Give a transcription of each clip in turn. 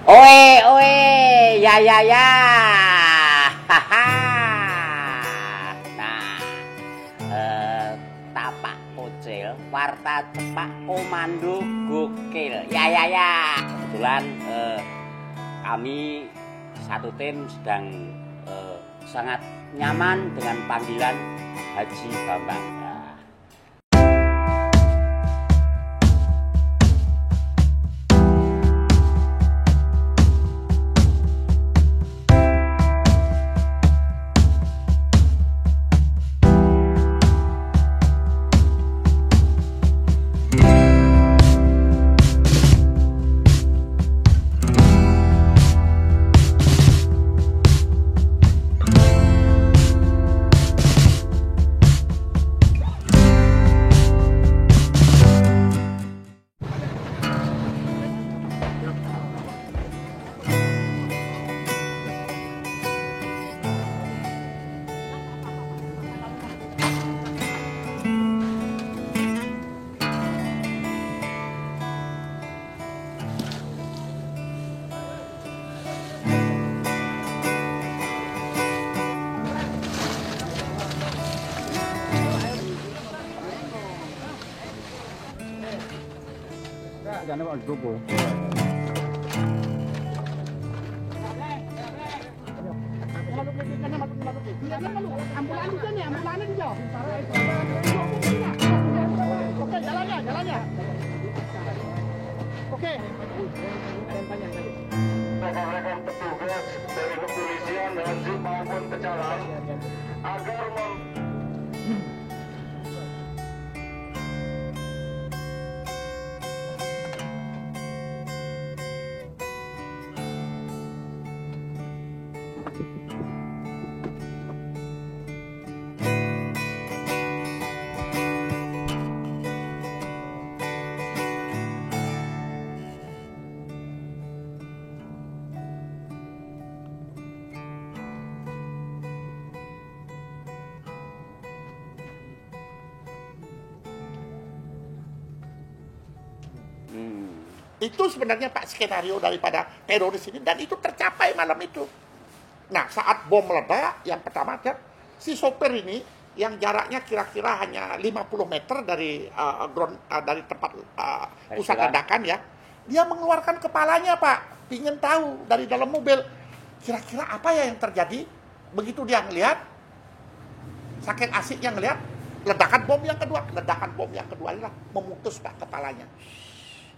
Oe, oe, ya, ya, ya. Haha. Nah, tapak kocil, warta cepak komando gokil. Ya, ya, ya. Kebetulan kami satu tim sedang sangat nyaman dengan panggilan Haji Bambang. Jangan Pak Gogo. Oke, jalannya. Oke. Rekan-rekan petugas dari kepolisian dan maupun pecalang agar Itu sebenarnya Pak skenario daripada teroris ini, dan itu tercapai malam itu. Nah, saat bom meledak, yang pertama si sopir ini yang jaraknya kira-kira hanya 50 meter dari dari tempat pusat ledakan ya, dia mengeluarkan kepalanya Pak, ingin tahu dari dalam mobil kira-kira apa ya yang terjadi. Begitu dia ngelihat, saking asiknya ngelihat, ledakan bom yang kedua inilah memutus Pak kepalanya.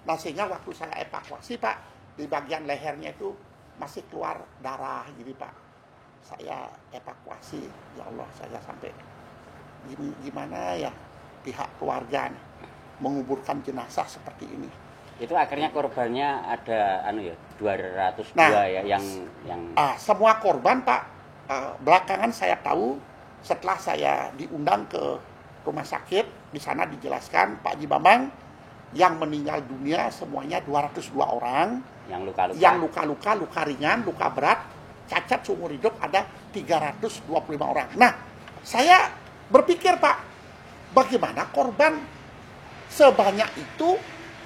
Nah, sehingga waktu saya evakuasi Pak, di bagian lehernya itu masih keluar darah, jadi Pak, saya evakuasi, ya Allah, saya sampai gimana ya pihak keluarga menguburkan jenazah seperti ini. Itu akhirnya korbannya ada 202 ya yang semua korban Pak, belakangan saya tahu setelah saya diundang ke rumah sakit, di sana dijelaskan Pak Haji Bambang yang meninggal dunia semuanya 202 orang, yang luka-luka, luka ringan, luka berat, cacat seumur hidup ada 325 orang. Nah, saya berpikir Pak, bagaimana korban sebanyak itu,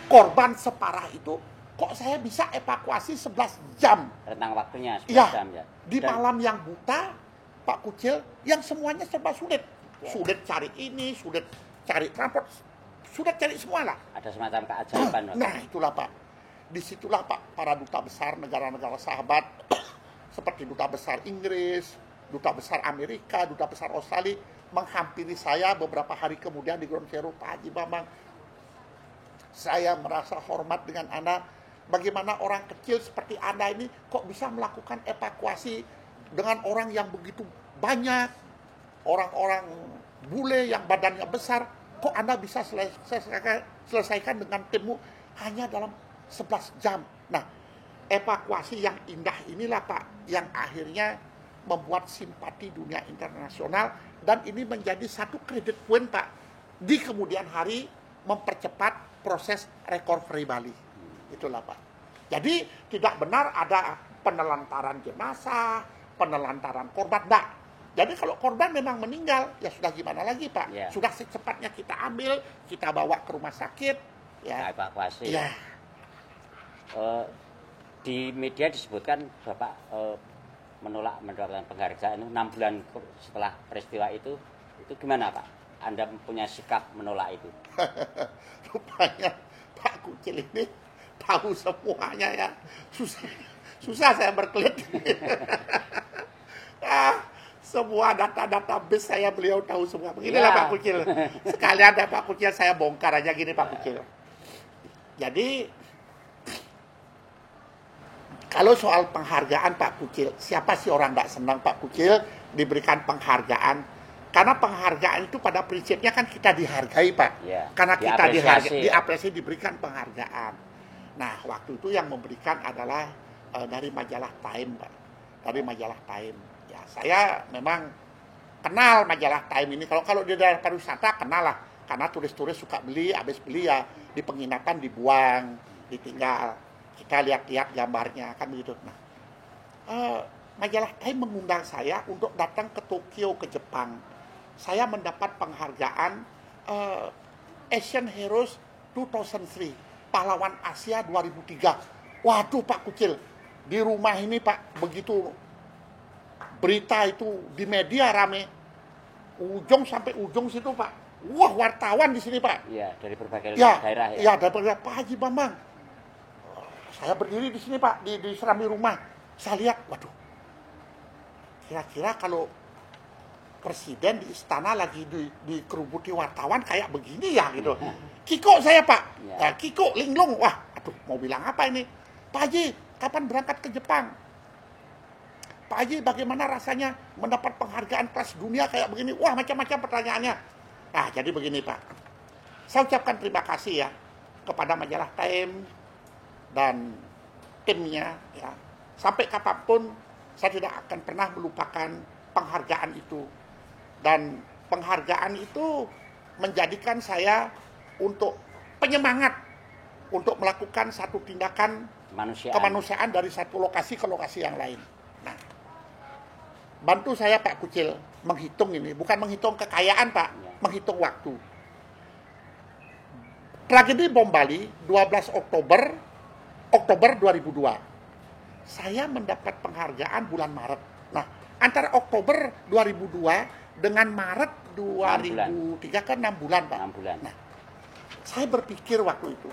korban separah itu, kok saya bisa evakuasi 11 jam? Rentang waktunya 11 jam ya. Di malam yang buta, Pak Kucil, yang semuanya serba sulit. Ya. Sulit cari ini, sulit cari transport, sudah cari semua lah. Ada semacam keajaiban. Nah, itulah Pak. Disitulah Pak, para duta besar negara-negara sahabat, seperti duta besar Inggris, duta besar Amerika, duta besar Australia, menghampiri saya beberapa hari kemudian di Ground Zero. Pak Haji Bambang, saya merasa hormat dengan Anda. Bagaimana orang kecil seperti Anda ini kok bisa melakukan evakuasi dengan orang yang begitu banyak, orang-orang bule yang badannya besar, kok Anda bisa selesaikan dengan timmu hanya dalam 11 jam. Nah, evakuasi yang indah inilah Pak, yang akhirnya membuat simpati dunia internasional, dan ini menjadi satu kredit poin Pak, di kemudian hari mempercepat proses recovery Bali. Itulah Pak. Jadi tidak benar ada penelantaran jenazah, penelantaran korban, enggak. Jadi kalau korban memang meninggal, ya sudah gimana lagi Pak? Yeah. Sudah secepatnya kita ambil, kita bawa ke rumah sakit, ya. Evakuasi. Ya. di media disebutkan Bapak menolak mendapatkan penghargaan itu 6 bulan setelah peristiwa itu gimana Pak? Anda punya sikap menolak itu? Rupanya Pak Kucil ini tahu semuanya ya. Susah saya berkelit. Semua data-data base saya beliau tahu semua. Beginilah Pak Kucil. Sekalian ada Pak Kucil saya bongkar aja gini Pak Kucil. Jadi kalau soal penghargaan Pak Kucil, siapa sih orang tidak senang Pak Kucil diberikan penghargaan? Karena penghargaan itu pada prinsipnya kan kita dihargai Pak. Ya, Karena kita diapresiasi, diapresiasi diberikan penghargaan. Nah waktu itu yang memberikan adalah dari majalah Time Pak. Dari majalah Time. Ya saya memang kenal majalah Time ini. Kalau di daerah pariwisata kenal lah. Karena turis-turis suka beli, habis beli ya di penginapan dibuang, ditinggal. Kita lihat-lihat gambarnya kan begitu. Nah, majalah Time mengundang saya untuk datang ke Tokyo, ke Jepang. Saya mendapat penghargaan Asian Heroes 2003, pahlawan Asia 2003. Waduh Pak Kucil, di rumah ini Pak begitu berita itu di media rame, ujung sampai ujung situ Pak. Wah wartawan di sini Pak. Iya, dari berbagai Ya, daerah ya. ya dari berbagai Pak Haji Bambang. Saya berdiri di sini Pak, di serambi rumah. Saya lihat, waduh, kira-kira kalau presiden di istana lagi dikerubuti wartawan kayak begini ya gitu. Kiko saya Pak, Ya. Kiko linglung, wah, aduh mau bilang apa ini? Pak Haji, kapan berangkat ke Jepang? Pak Haji, bagaimana rasanya mendapat penghargaan kelas dunia kayak begini? Wah, macam-macam pertanyaannya. Nah, jadi begini Pak, saya ucapkan terima kasih ya kepada majalah Time dan timnya ya. Sampai kapanpun saya tidak akan pernah melupakan penghargaan itu. Dan penghargaan itu menjadikan saya untuk penyemangat untuk melakukan satu tindakan kemanusiaan dari satu lokasi ke lokasi yang lain. Nah, bantu saya Pak Kucil menghitung ini, bukan menghitung kekayaan Pak, menghitung waktu. Tragedi bom Bali 12 Oktober 2002. Saya mendapat penghargaan bulan Maret. Nah, antara Oktober 2002 dengan Maret 2003 kan 6 bulan, Pak. 6 bulan. Nah, saya berpikir waktu itu,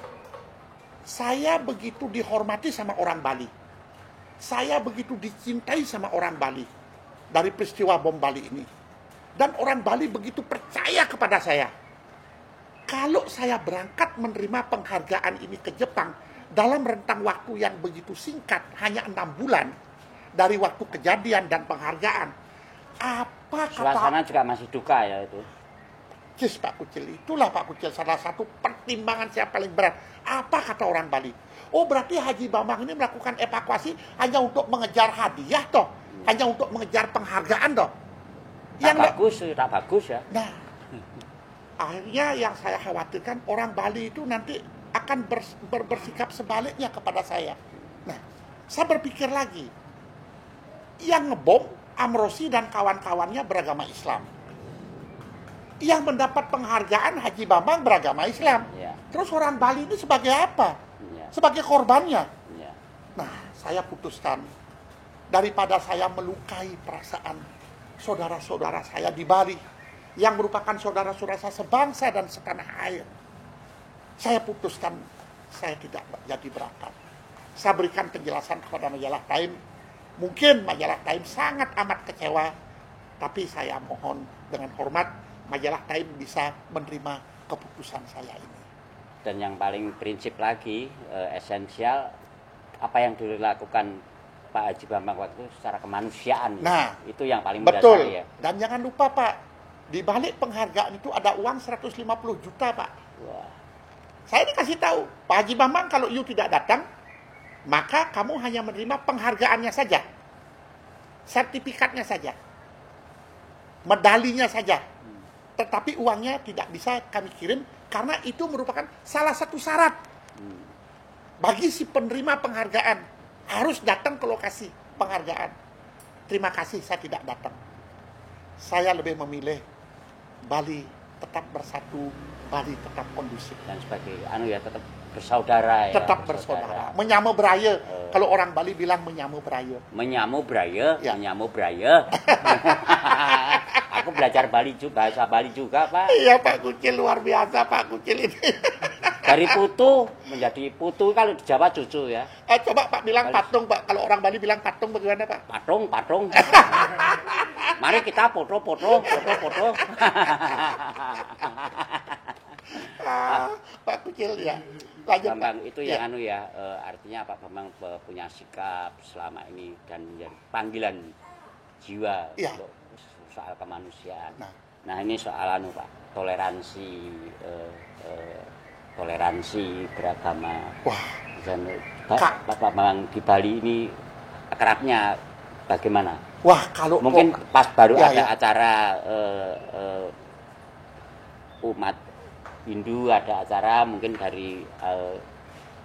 saya begitu dihormati sama orang Bali. Saya begitu dicintai sama orang Bali dari peristiwa bom Bali ini. Dan orang Bali begitu percaya kepada saya. Kalau saya berangkat menerima penghargaan ini ke Jepang dalam rentang waktu yang begitu singkat, hanya 6 bulan dari waktu kejadian dan penghargaan, apa kata... Suasana juga masih duka ya itu. Cis Pak Kucil, itulah Pak Kucil salah satu pertimbangan saya paling berat. Apa kata orang Bali? Oh berarti Haji Bambang ini melakukan evakuasi hanya untuk mengejar hadiah toh, hanya untuk mengejar penghargaan toh. Tak bagus ya. Nah, akhirnya yang saya khawatirkan orang Bali itu nanti akan bersikap sebaliknya kepada saya. Nah, saya berpikir lagi, yang ngebom Amrosi dan kawan-kawannya beragama Islam. Yang mendapat penghargaan Haji Bambang beragama Islam. Ya. Terus orang Bali ini sebagai apa? Ya. Sebagai korbannya. Ya. Nah, saya putuskan daripada saya melukai perasaan saudara-saudara saya di Bali yang merupakan saudara-saudara saya sebangsa dan setanah air. Saya putuskan saya tidak jadi berangkat. Saya berikan penjelasan kepada majalah Time. Mungkin majalah Time sangat amat kecewa, tapi saya mohon dengan hormat majalah Time bisa menerima keputusan saya ini. Dan yang paling prinsip lagi, esensial, apa yang dilakukan Pak Haji Bambang waktu itu secara kemanusiaan. Nah, itu yang paling betul. mendasar ya. Dan jangan lupa Pak, di balik penghargaan itu ada uang 150 juta Pak. Wah. Saya dikasih tahu, Pak Haji Bambang kalau you tidak datang, maka kamu hanya menerima penghargaannya saja. Sertifikatnya saja. Medalinya saja. Tetapi uangnya tidak bisa kami kirim karena itu merupakan salah satu syarat. Bagi si penerima penghargaan harus datang ke lokasi penghargaan. Terima kasih saya tidak datang. Saya lebih memilih Bali tetap bersatu, Bali tetap kondusif. Dan sebagai tetap bersaudara ya. Tetap bersaudara. Menyamu beraya. Kalau orang Bali bilang menyamu beraya. Menyamu beraya, Ya. menyamu beraya. Aku belajar bahasa Bali juga, Pak. Iya Pak Kucil, luar biasa Pak Kucil ini. Dari putu menjadi putu, kalau di Jawa cucu ya. Coba Pak bilang patung Pak. Kalau orang Bali bilang patung bagaimana Pak? Patung. Mari kita foto. Pak Kucil ya. Lanjut Bambang, Pak. itu yang artinya Pak Bambang punya sikap selama ini dan menjadi panggilan jiwa Ya. untuk soal kemanusiaan. Nah. Nah, ini soal Pak, toleransi beragama. Wah, Dan Kak. Pak Bambang di Bali ini akrabnya bagaimana? wah kalau Mungkin pas baru Ya, ada ya. acara umat Hindu, ada acara mungkin dari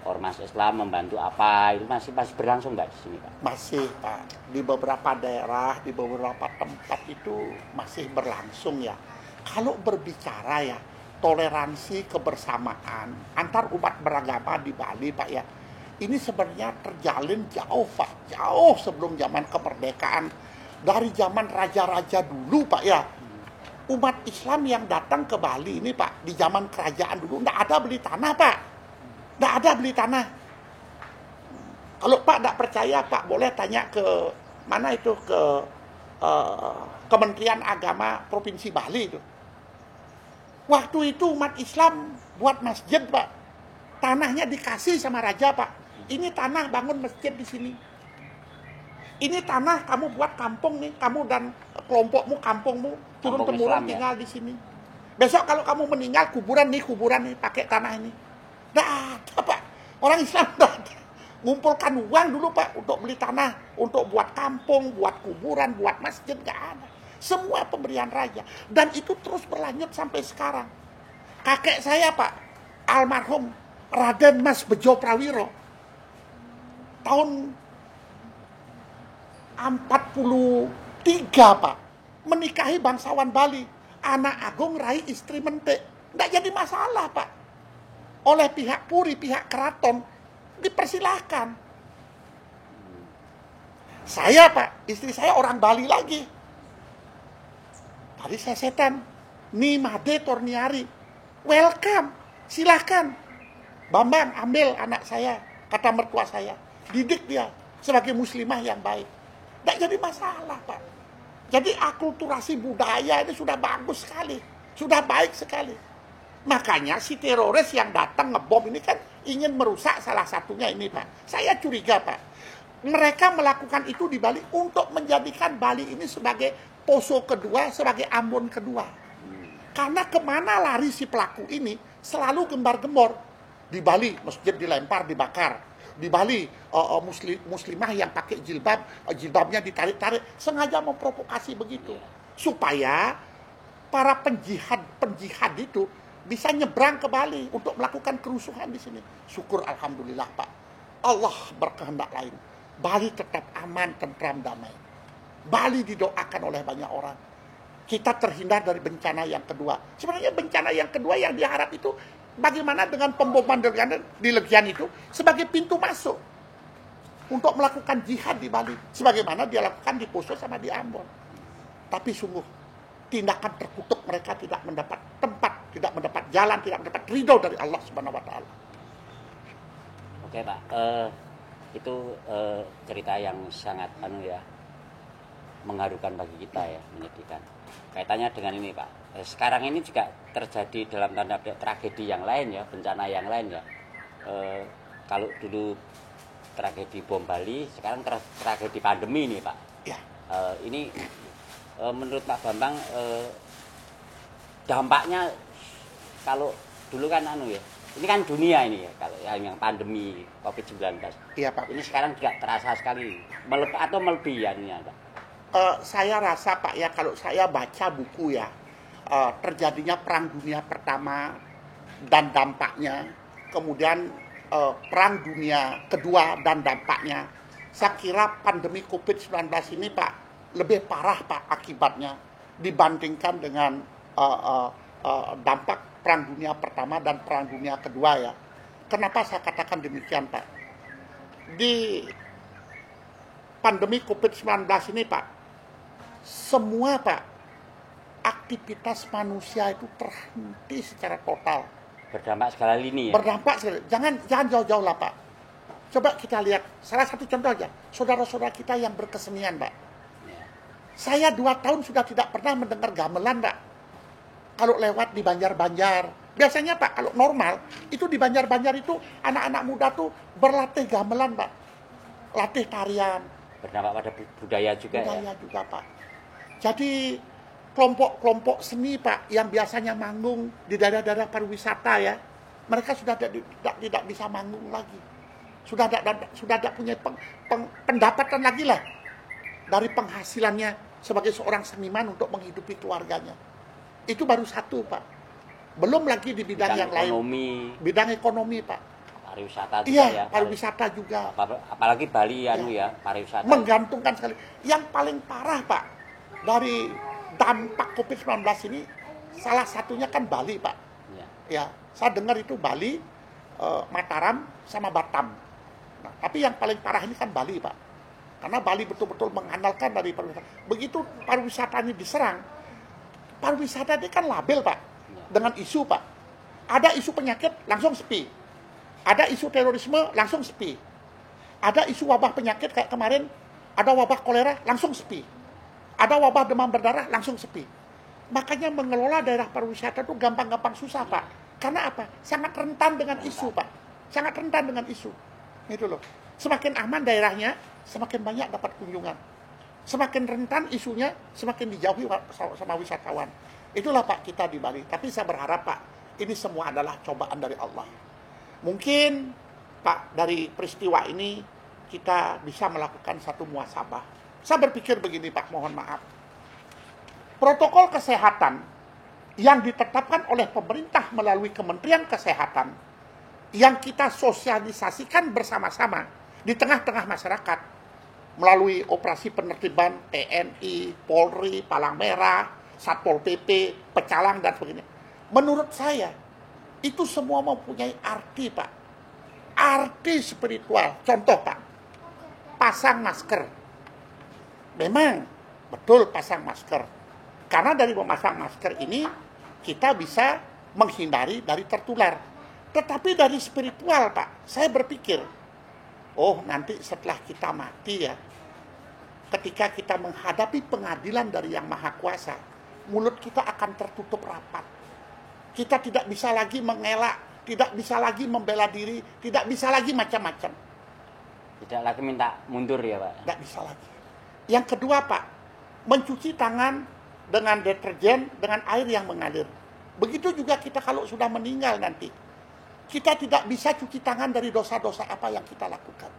ormas Islam membantu apa, itu masih berlangsung nggak di sini Pak? masih Pak, di beberapa daerah, di beberapa tempat itu masih berlangsung ya. Kalau berbicara ya toleransi kebersamaan antar umat beragama di Bali Pak ya, ini sebenarnya terjalin jauh Pak, jauh sebelum zaman kemerdekaan, dari zaman raja-raja dulu Pak ya. Umat Islam yang datang ke Bali ini Pak, di zaman kerajaan dulu nggak ada beli tanah Pak, nggak ada beli tanah. Kalau Pak nggak percaya Pak boleh tanya ke mana itu, ke Kementerian Agama Provinsi Bali itu. Waktu itu umat Islam buat masjid Pak, tanahnya dikasih sama raja Pak. Ini tanah bangun masjid di sini. Ini tanah kamu buat kampung nih, kamu dan kelompokmu, kampungmu, turun Kampung temurun Islam, ya? tinggal di sini. Besok kalau kamu meninggal, kuburan nih pakai tanah ini. Nggak ada Pak, orang Islam nggak ada. Ngumpulkan uang dulu Pak untuk beli tanah, untuk buat kampung, buat kuburan, buat masjid, nggak ada. Semua pemberian raja, dan itu terus berlanjut sampai sekarang. Kakek saya Pak, almarhum Raden Mas Bejo Prawiro, tahun 43 Pak, menikahi bangsawan Bali, anak agung rai istri mentik. Nggak jadi masalah Pak. Oleh pihak Puri, pihak keraton, dipersilahkan. Saya Pak, istri saya orang Bali lagi. Tadi saya setan, Nimade Torniari, welcome, silahkan. Bambang ambil anak saya, kata mertua saya, didik dia sebagai muslimah yang baik. Nggak jadi masalah Pak. Jadi akulturasi budaya ini sudah bagus sekali, sudah baik sekali. Makanya si teroris yang datang ngebom ini kan ingin merusak salah satunya ini Pak. Saya curiga Pak, mereka melakukan itu di Bali untuk menjadikan Bali ini sebagai Poso kedua, sebagai Ambon kedua. Karena kemana lari si pelaku ini selalu gembar-gembor. Di Bali masjid dilempar, dibakar. Di Bali muslimah yang pakai jilbab, jilbabnya ditarik-tarik, sengaja memprovokasi begitu. Supaya para penjihad itu bisa nyebrang ke Bali untuk melakukan kerusuhan di sini. Syukur alhamdulillah Pak, Allah berkehendak lain. Bali tetap aman, tentram, damai. Bali didoakan oleh banyak orang. Kita terhindar dari bencana yang kedua. Sebenarnya bencana yang kedua yang diharap itu bagaimana dengan pemboman di Legian itu sebagai pintu masuk untuk melakukan jihad di Bali, sebagaimana dia lakukan di Poso sama di Ambon. Tapi sungguh tindakan terkutuk, mereka tidak mendapat tempat, tidak mendapat jalan, tidak mendapat ridho dari Allah Subhanahu wa taala. Oke Pak, itu cerita yang sangat mengharukan bagi kita ya, menyedihkan. Kaitannya dengan ini Pak, sekarang ini juga terjadi dalam tanda petik tragedi yang lain ya, bencana yang lain ya. Kalau dulu tragedi bom Bali, sekarang tragedi pandemi nih Pak. Ya. Ini menurut Pak Bambang dampaknya, kalau dulu kan ini kan dunia ini ya, kalau yang pandemi COVID-19. Iya Pak. Ini sekarang juga terasa sekali, melebihi ya ini Pak. Saya rasa Pak ya, kalau saya baca buku ya, terjadinya Perang Dunia Pertama dan dampaknya, kemudian Perang Dunia Kedua dan dampaknya, saya kira pandemi COVID-19 ini Pak lebih parah Pak akibatnya dibandingkan dengan dampak Perang Dunia Pertama dan Perang Dunia Kedua ya. Kenapa saya katakan demikian, Pak? Di pandemi COVID-19 ini, Pak, semua, Pak, aktivitas manusia itu terhenti secara total. Berdampak segala lini ya. Berdampak sekali. Jangan jauh-jauh lah, Pak. Coba kita lihat salah satu contoh aja, saudara-saudara kita yang berkesenian, Pak. Ya. Saya 2 tahun sudah tidak pernah mendengar gamelan, Pak. Kalau lewat di Banjar-Banjar, biasanya, Pak, kalau normal itu di Banjar-Banjar itu anak-anak muda tuh berlatih gamelan, Pak. Latih tarian, Berdampak pada budaya juga ya. budaya juga, Pak. Jadi kelompok-kelompok seni, Pak, yang biasanya manggung di daerah-daerah pariwisata ya, mereka sudah tidak bisa manggung lagi. Sudah tidak punya pendapatan lagi lah dari penghasilannya sebagai seorang seniman untuk menghidupi keluarganya. Itu baru satu, Pak. Belum lagi di bidang yang ekonomi, lain. Bidang ekonomi, Pak. Pariwisata juga Iya, ya. pariwisata juga. Apalagi Bali ya, pariwisata. Menggantungkan sekali. Yang paling parah, Pak, dari dampak COVID-19 ini, salah satunya kan Bali, Pak. Ya, saya dengar itu Bali, Mataram, sama Batam. Nah, tapi yang paling parah ini kan Bali, Pak. Karena Bali betul-betul mengandalkan dari pariwisata. Begitu pariwisata ini diserang, pariwisata ini kan label, Pak, dengan isu, Pak. Ada isu penyakit, langsung sepi. Ada isu terorisme, langsung sepi. Ada isu wabah penyakit kayak kemarin, ada wabah kolera, langsung sepi. Ada wabah demam berdarah, langsung sepi. Makanya mengelola daerah pariwisata itu gampang-gampang susah, Pak. Karena apa? Sangat rentan dengan isu, Pak. Sangat rentan dengan isu. Itu loh. Semakin aman daerahnya, semakin banyak dapat kunjungan. Semakin rentan isunya, semakin dijauhi sama wisatawan. Itulah, Pak, kita di Bali. Tapi saya berharap, Pak, ini semua adalah cobaan dari Allah. Mungkin, Pak, dari peristiwa ini kita bisa melakukan satu muhasabah. Saya berpikir begini, Pak, mohon maaf. Protokol kesehatan yang ditetapkan oleh pemerintah melalui Kementerian Kesehatan yang kita sosialisasikan bersama-sama di tengah-tengah masyarakat melalui operasi penertiban TNI, Polri, Palang Merah, Satpol PP, Pecalang, dan sebagainya. Menurut saya, itu semua mempunyai arti, Pak. Arti spiritual. Contoh, Pak, pasang masker. Memang betul pasang masker. Karena dari memasang masker ini kita bisa menghindari dari tertular. Tetapi dari spiritual, Pak, saya berpikir, oh nanti setelah kita mati ya, ketika kita menghadapi pengadilan dari Yang Maha Kuasa, mulut kita akan tertutup rapat. Kita tidak bisa lagi mengelak, tidak bisa lagi membela diri, tidak bisa lagi macam-macam. Tidak lagi minta mundur ya, Pak? Tidak bisa lagi. Yang kedua, Pak, mencuci tangan dengan deterjen, dengan air yang mengalir. Begitu juga kita kalau sudah meninggal nanti. Kita tidak bisa cuci tangan dari dosa-dosa apa yang kita lakukan.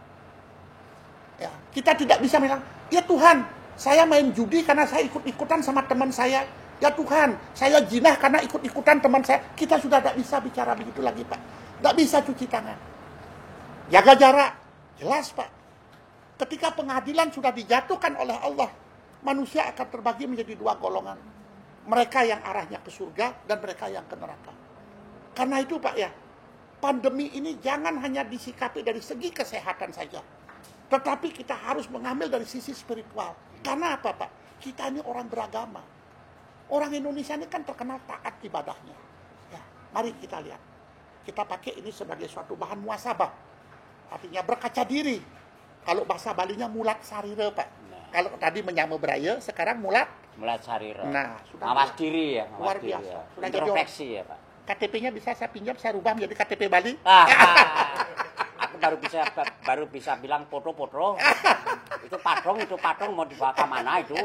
Ya, kita tidak bisa bilang, ya Tuhan, saya main judi karena saya ikut-ikutan sama teman saya. Ya Tuhan, saya jinah karena ikut-ikutan teman saya. Kita sudah tidak bisa bicara begitu lagi, Pak. Tidak bisa cuci tangan. Jaga jarak. Jelas, Pak. Ketika pengadilan sudah dijatuhkan oleh Allah, manusia akan terbagi menjadi 2 golongan. Mereka yang arahnya ke surga dan mereka yang ke neraka. Karena itu, Pak, ya, pandemi ini jangan hanya disikapi dari segi kesehatan saja. Tetapi kita harus mengambil dari sisi spiritual. Karena apa, Pak? Kita ini orang beragama. Orang Indonesia ini kan terkenal taat ibadahnya. Ya, mari kita lihat. Kita pakai ini sebagai suatu bahan muhasabah. Artinya berkaca diri. Kalau bahasa Balinya mulat sarira, Pak. Nah. Kalau tadi menyamu beraya, sekarang mulat sarira. Nah, sudah mawas diri ya, luar biasa. Ya. Sudah introspeksi ya, Pak. KTP-nya bisa saya pinjam, saya rubah menjadi KTP Bali. Aku baru bisa bilang foto-foto. Itu patung mau dibawa ke mana itu?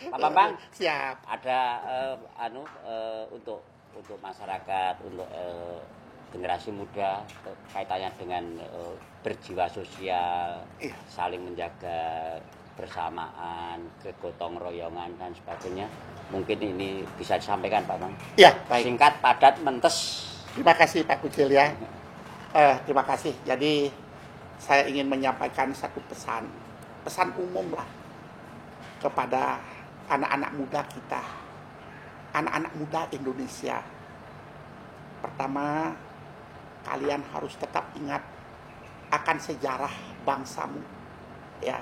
Pak Bambang, siap. Ada untuk masyarakat, untuk generasi muda kaitannya dengan berjiwa sosial, saling menjaga bersamaan, kegotong royongan dan sebagainya. Mungkin ini bisa disampaikan, Pak Bang. Ya, baik. Singkat, padat, mentes. Terima kasih Pak Kucil ya. Terima kasih. Jadi saya ingin menyampaikan satu pesan umum lah kepada anak-anak muda kita, anak-anak muda Indonesia. Pertama, kalian harus tetap ingat akan sejarah bangsamu. Ya,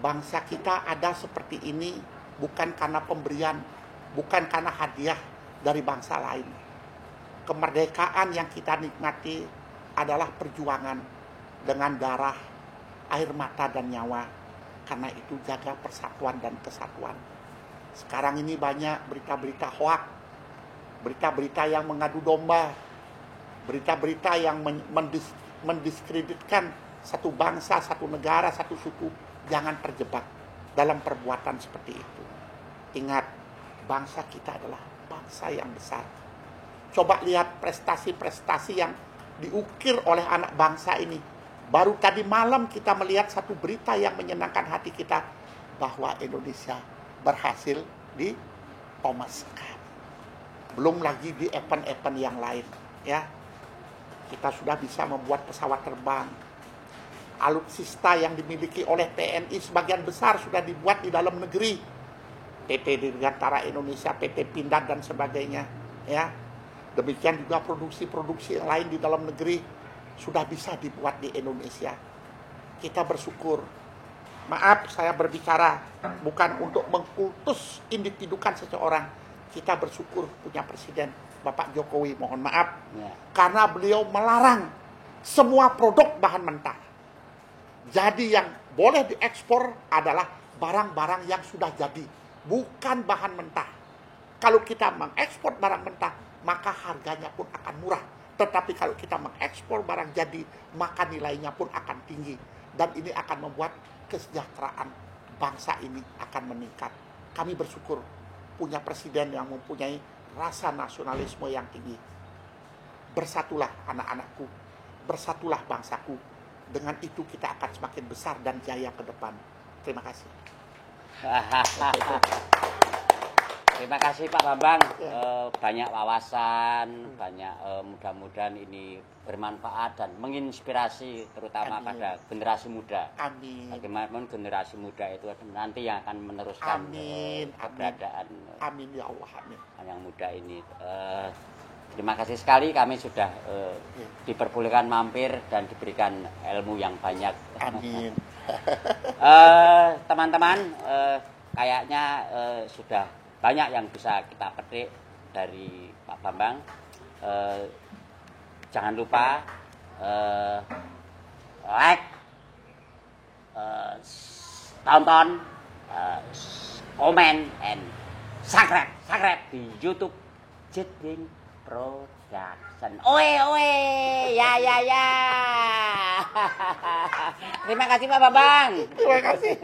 bangsa kita ada seperti ini bukan karena pemberian, bukan karena hadiah dari bangsa lain. Kemerdekaan yang kita nikmati adalah perjuangan dengan darah, air mata dan nyawa. Karena itu jaga persatuan dan kesatuan. Sekarang ini banyak berita-berita hoak, berita-berita yang mengadu domba, berita-berita yang mendiskreditkan satu bangsa, satu negara, satu suku. Jangan terjebak dalam perbuatan seperti itu. Ingat, bangsa kita adalah bangsa yang besar. Coba lihat prestasi-prestasi yang diukir oleh anak bangsa ini. Baru tadi malam kita melihat satu berita yang menyenangkan hati kita, bahwa Indonesia berhasil di Thomas Cup. Belum lagi di event-event yang lain, ya. Kita sudah bisa membuat pesawat terbang. Alutsista yang dimiliki oleh TNI sebagian besar sudah dibuat di dalam negeri. PT Dirgantara Indonesia, PT Pindad dan sebagainya, ya. Demikian juga produksi-produksi yang lain di dalam negeri sudah bisa dibuat di Indonesia. Kita bersyukur. Maaf, saya berbicara bukan untuk mengkultus individukan seseorang. Kita bersyukur punya Presiden Bapak Jokowi, mohon maaf, karena beliau melarang semua produk bahan mentah. Jadi yang boleh diekspor adalah barang-barang yang sudah jadi, bukan bahan mentah. Kalau kita mengekspor barang mentah, maka harganya pun akan murah. Tetapi kalau kita mengekspor barang jadi, maka nilainya pun akan tinggi. Dan ini akan membuat kesejahteraan bangsa ini akan meningkat. Kami bersyukur punya presiden yang mempunyai rasa nasionalisme yang tinggi. Bersatulah anak-anakku, bersatulah bangsaku. Dengan itu kita akan semakin besar dan jaya ke depan. Terima kasih. Terima kasih Pak Bambang, banyak wawasan, banyak mudah-mudahan ini bermanfaat dan menginspirasi terutama pada generasi muda. Amin. Bagaimana generasi muda itu nanti yang akan meneruskan keberadaan amin ya Allah, amin. Yang muda ini. Terima kasih sekali kami sudah diperbolehkan mampir dan diberikan ilmu yang banyak. Amin. Teman-teman, kayaknya sudah banyak yang bisa kita petik dari Pak Bambang. Jangan lupa like, tonton, komen, and subscribe di YouTube Jeding Production. Oe, ya. Terima kasih Pak Bambang. Terima kasih.